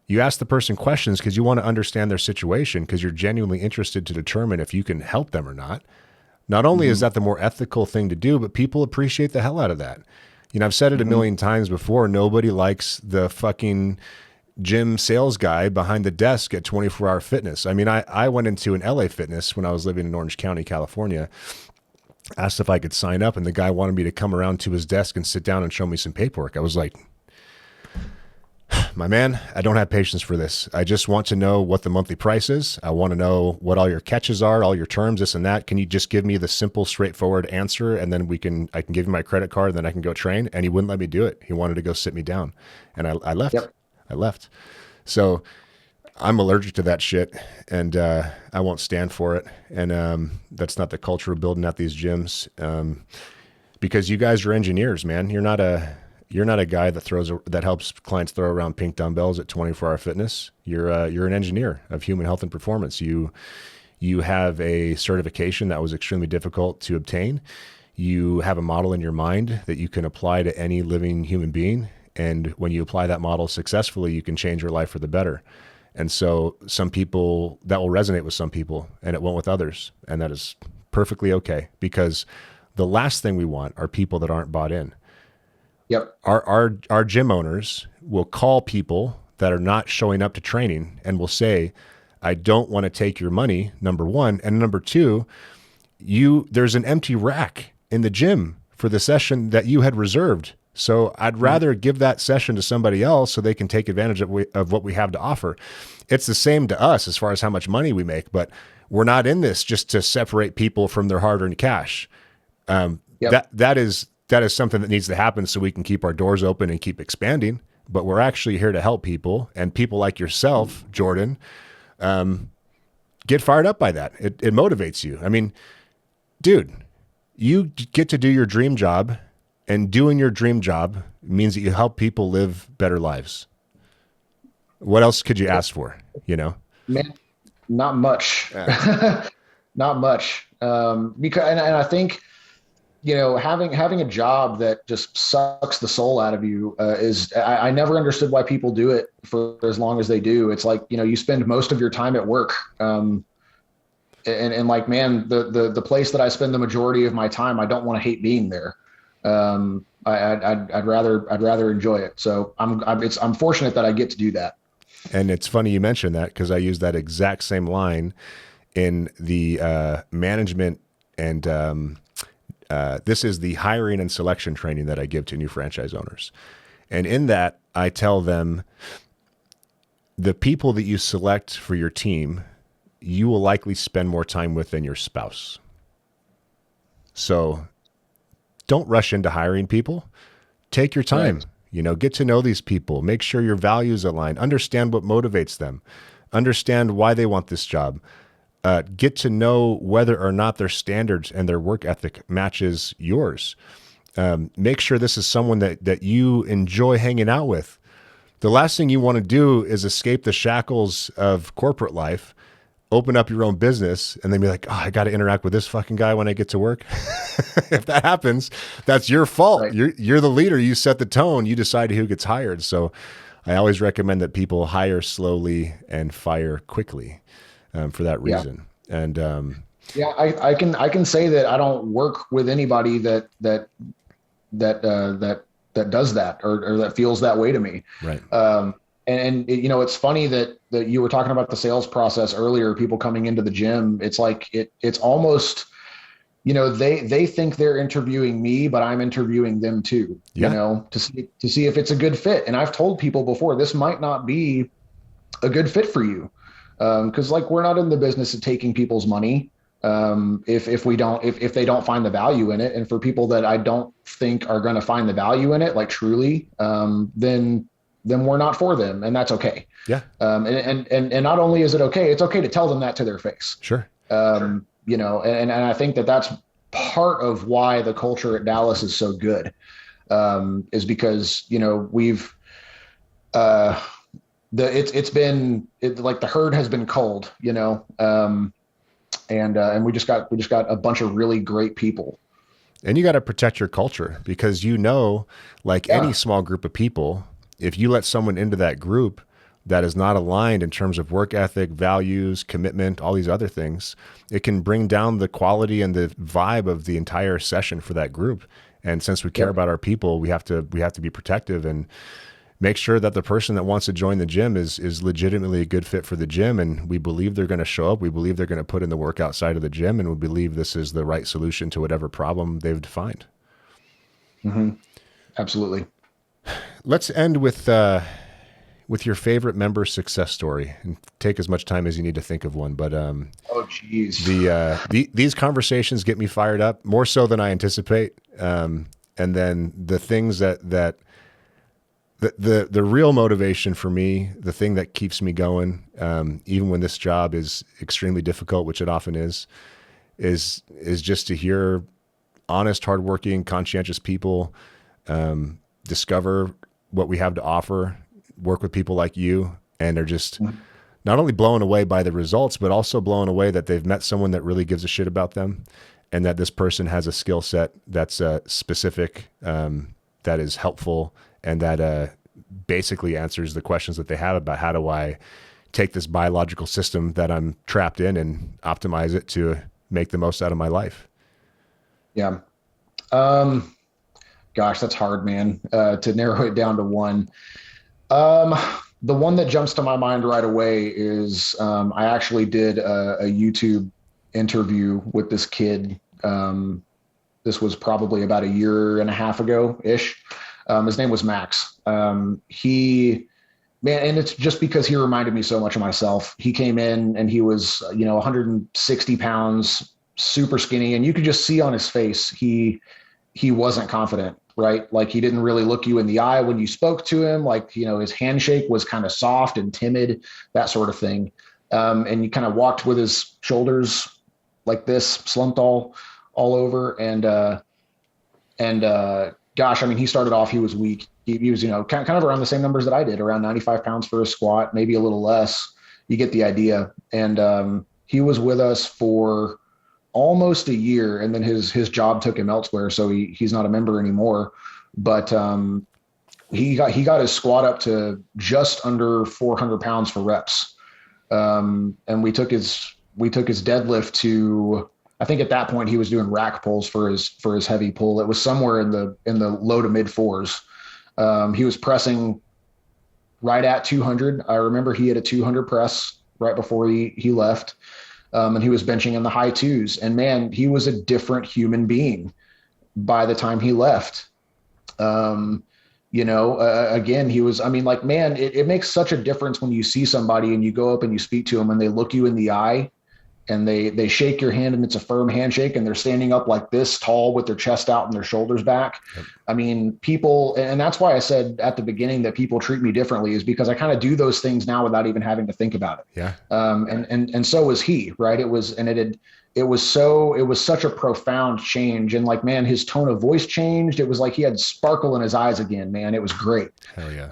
you ask the person questions because you want to understand their situation, because you're genuinely interested to determine if you can help them or not only is that the more ethical thing to do, but people appreciate the hell out of that. I've said it a million times before. Nobody likes the fucking gym sales guy behind the desk at 24 Hour Fitness. I mean, I went into an LA Fitness when I was living in Orange County, California, asked if I could sign up, and the guy wanted me to come around to his desk and sit down and show me some paperwork. I was like, my man, I don't have patience for this. I just want to know what the monthly price is. I want to know what all your catches are, all your terms, this and that. Can you just give me the simple, straightforward answer? And then I can give you my credit card, and then I can go train. And he wouldn't let me do it. He wanted to go sit me down, and I left. Yep. I left. So I'm allergic to that shit, and I won't stand for it. And that's not the culture we're building at these gyms, because you guys are engineers, man. You're not a guy that helps clients throw around pink dumbbells at 24 Hour Fitness. You're an engineer of human health and performance. You have a certification that was extremely difficult to obtain. You have a model in your mind that you can apply to any living human being. And when you apply that model successfully, you can change your life for the better. And so some people, that will resonate with some people, and it won't with others. And that is perfectly okay, because the last thing we want are people that aren't bought in. Yep. Our gym owners will call people that are not showing up to training and will say, I don't want to take your money, number one. And number two, there's an empty rack in the gym for the session that you had reserved. So I'd rather give that session to somebody else so they can take advantage of what we have to offer. It's the same to us as far as how much money we make, but we're not in this just to separate people from their hard-earned cash. Yep. That is something that needs to happen so we can keep our doors open and keep expanding. But we're actually here to help people, and people like yourself, Jordan, get fired up by that. It motivates you. I mean, dude, you get to do your dream job, and doing your dream job means that you help people live better lives. What else could you ask for? Man, not much. Not much. Because and I think, having a job that just sucks the soul out of you I never understood why people do it for as long as they do. It's like, you spend most of your time at work. And like, man, the place that I spend the majority of my time, I don't want to hate being there. I'd rather enjoy it. So I'm fortunate that I get to do that. And it's funny you mentioned that, because I use that exact same line in the management and this is the hiring and selection training that I give to new franchise owners. And in that, I tell them, the people that you select for your team, you will likely spend more time with than your spouse. So don't rush into hiring people. Take your time. Right. Get to know these people. Make sure your values align. Understand what motivates them. Understand why they want this job. Get to know whether or not their standards and their work ethic matches yours. Make sure this is someone that you enjoy hanging out with. The last thing you want to do is escape the shackles of corporate life, open up your own business, and then be like, oh, I got to interact with this fucking guy when I get to work. If that happens, that's your fault. Right. You're the leader. You set the tone. You decide who gets hired. So I always recommend that people hire slowly and fire quickly for that reason. Yeah. And I can say that I don't work with anybody that does that or that feels that way to me. Right. And it's funny that you were talking about the sales process earlier, people coming into the gym. It's like, it's almost, they think they're interviewing me, but I'm interviewing them too, to see if it's a good fit. And I've told people before, this might not be a good fit for you. Cause like, we're not in the business of taking people's money. If they don't find the value in it, and for people that I don't think are going to find the value in it, like truly, then we're not for them, and that's okay. Yeah. And not only is it okay, it's okay to tell them that to their face. Sure. And I think that's part of why the culture at Dallas is so good, is because, we've, it's been like the herd has been culled, and we just got a bunch of really great people. And you got to protect your culture, because like any small group of people, if you let someone into that group that is not aligned in terms of work ethic, values, commitment, all these other things, it can bring down the quality and the vibe of the entire session for that group. And since we care about our people, we have to be protective. And make sure that the person that wants to join the gym is legitimately a good fit for the gym. And we believe they're going to show up. We believe they're going to put in the work outside of the gym, and we believe this is the right solution to whatever problem they've defined. Mm-hmm. Absolutely. Let's end with your favorite member success story, and take as much time as you need to think of one. But Oh, geez. these conversations get me fired up more so than I anticipate. And then the things that the real motivation for me, the thing that keeps me going, even when this job is extremely difficult, which it often is just to hear honest, hardworking, conscientious people discover what we have to offer, work with people like you, and they're just not only blown away by the results, but also blown away that they've met someone that really gives a shit about them, and that this person has a skill set that's specific, that is helpful, and that basically answers the questions that they have about how do I take this biological system that I'm trapped in and optimize it to make the most out of my life. Yeah. Gosh, that's hard, man, to narrow it down to one. The one that jumps to my mind right away is I actually did a YouTube interview with this kid. This was probably about a year and a half ago ish. His name was Max. Man, and it's just because he reminded me so much of myself. He came in and he was, 160 pounds, super skinny, and you could just see on his face he wasn't confident, right? Like he didn't really look you in the eye when you spoke to him. Like, his handshake was kind of soft and timid, that sort of thing. And you kind of walked with his shoulders like this, slumped all over. And gosh, I mean, he started off, he was weak. He was, kind of around the same numbers that I did, around 95 pounds for a squat, maybe a little less. You get the idea. And he was with us for almost a year, and then his job took him elsewhere, so he's not a member anymore. But he got his squat up to just under 400 pounds for reps, and we took his deadlift to, I think at that point he was doing rack pulls for his heavy pull. It was somewhere in the low to mid fours. He was pressing right at 200. I remember he had a 200 press right before he left. And he was benching in the high twos, and man, he was a different human being by the time he left. Again, he was, man, it makes such a difference when you see somebody and you go up and you speak to them and they look you in the eye and they shake your hand and it's a firm handshake and they're standing up like this tall with their chest out and their shoulders back. Yep. I mean, people, and that's why I said at the beginning that people treat me differently, is because I kind of do those things now without even having to think about it. Yeah. And so was he, right? It was such a profound change. And like, man, his tone of voice changed. It was like he had sparkle in his eyes again, man. It was great. Hell yeah.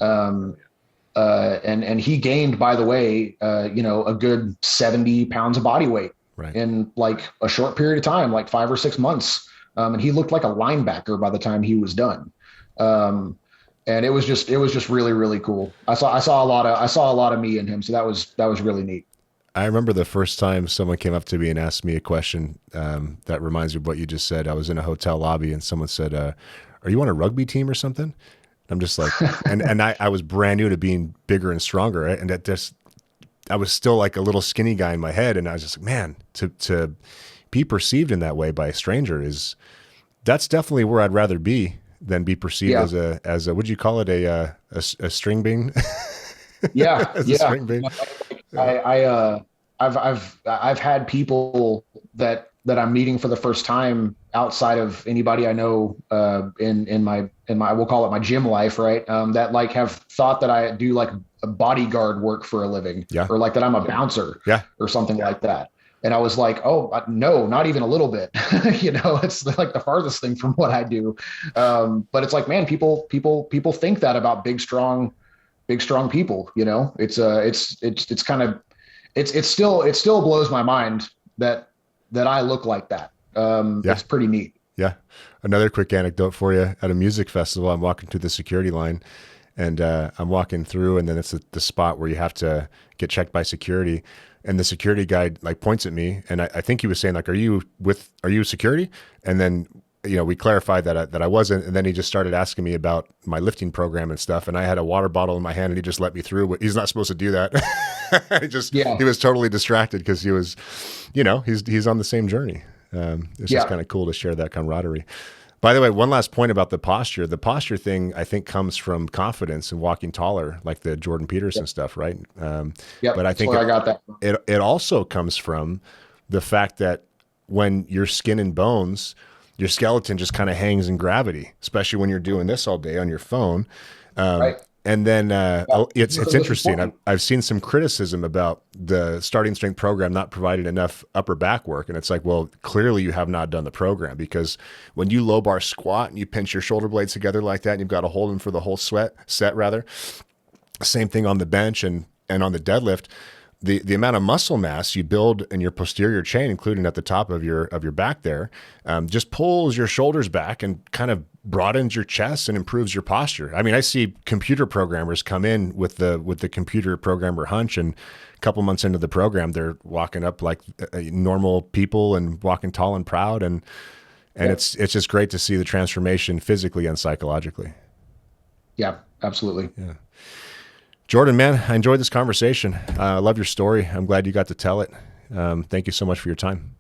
And he gained, by the way, a good 70 pounds of body weight in like a short period of time, like 5 or 6 months. And he looked like a linebacker by the time he was done. And it was just really, really cool. I saw a lot of me in him. So that was really neat. I remember the first time someone came up to me and asked me a question that reminds me of what you just said. I was in a hotel lobby and someone said, "Are you on a rugby team or something?" I'm just like, and I was brand new to being bigger and stronger, right? And I was still like a little skinny guy in my head, and I was just like, man, to be perceived in that way by a stranger that's definitely where I'd rather be than be perceived as a what'd you call it, a string bean? Yeah, as a string bean. I've had people that I'm meeting for the first time outside of anybody I know in my we'll call it my gym life, right? That like have thought that I do like a bodyguard work for a living, or like that I'm a bouncer, or something like that. And I was like, oh no, not even a little bit. It's like the farthest thing from what I do. But it's like, man, people think that about big strong people. It's kind of it still blows my mind that I look like that. It's pretty neat. Yeah. Another quick anecdote for you. At a music festival, I'm walking through the security line, and I'm walking through, and then it's the spot where you have to get checked by security. And the security guy like points at me, and I think he was saying like, are you security? And then we clarified that I wasn't, and then he just started asking me about my lifting program and stuff. And I had a water bottle in my hand, and he just let me through. He's not supposed to do that. He was totally distracted because he was, he's on the same journey. It's just kind of cool to share that camaraderie. By the way, one last point about the posture. The posture thing, I think, comes from confidence and walking taller, like the Jordan Peterson stuff, right? But I think I got that. It also comes from the fact that when you're skin and bones, your skeleton just kind of hangs in gravity, especially when you're doing this all day on your phone. Right. And then it's interesting. I've seen some criticism about the starting strength program not providing enough upper back work. And it's like, well, clearly you have not done the program, because when you low bar squat and you pinch your shoulder blades together like that, and you've got to hold them for the whole set, same thing on the bench and on the deadlift. The amount of muscle mass you build in your posterior chain, including at the top of your back there, just pulls your shoulders back and kind of broadens your chest and improves your posture. I mean, I see computer programmers come in with the computer programmer hunch, and a couple months into the program, they're walking up like normal people and walking tall and proud, and it's just great to see the transformation physically and psychologically. Yeah, absolutely. Yeah. Jordan, man, I enjoyed this conversation. I love your story. I'm glad you got to tell it. Thank you so much for your time.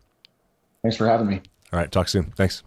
Thanks for having me. All right. Talk soon. Thanks.